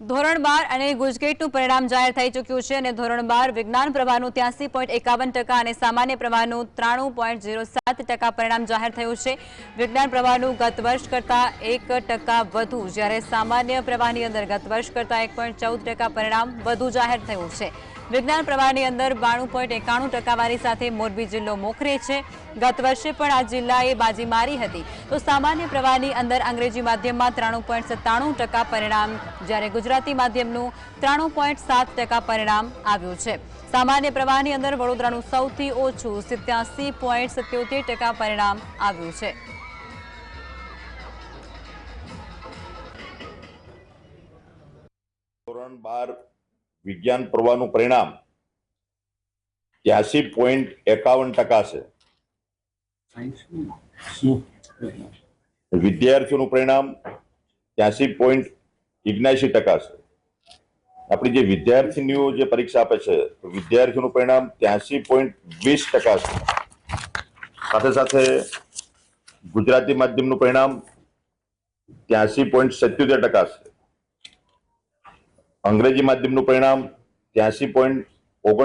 ધોરણ 12 અને ગુજકેટનું પરિણામ જાહેર થઈ ચૂક્યું છે અને ધોરણ 12 વિજ્ઞાન પ્રવાહનું 83.51% અને સામાન્ય પ્રવાહનું 93.07% પરિણામ જાહેર થયું છે। વિજ્ઞાન પ્રવાહનું ગત વર્ષ કરતાં 1% વધુ જ્યારે સામાન્ય પ્રવાહની અંદર ગત વર્ષ કરતાં 1.14% પરિણામ વધુ જાહેર થયું છે। વિજ્ઞાન પ્રવાહની અંદર 92.91% ટકાવારી સાથે મોરબી જિલ્લો મોખરે છે। ગત વર્ષે પણ આ જિલ્લાએ બાજી મારી હતી તો સામાન્ય પ્રવાહની અંદર અંગ્રેજી માધ્યમમાં 93.97% પરિણામ જ્યારે ગુજરાતી માધ્યમનું 93.7% પરિણામ આવ્યું છે। સામાન્ય પ્રવાહની અંદર વડોદરાનું સૌથી ઓછું 87.77% પરિણામ આવ્યું છે। ધોરણ 12 વિજ્ઞાન પ્રવાહનું પરિણામ 83.51% છે। વિદ્યાર્થીઓનું પરિણામ 83.79% છે। આપણી જે વિદ્યાર્થીનીઓ જે પરીક્ષા આપે છે વિદ્યાર્થીઓનું પરિણામ 83.20% છે। સાથે સાથે ગુજરાતી માધ્યમનું પરિણામ 83.77% છે। અંગ્રેજી માધ્યમનું પરિણામ 83.49%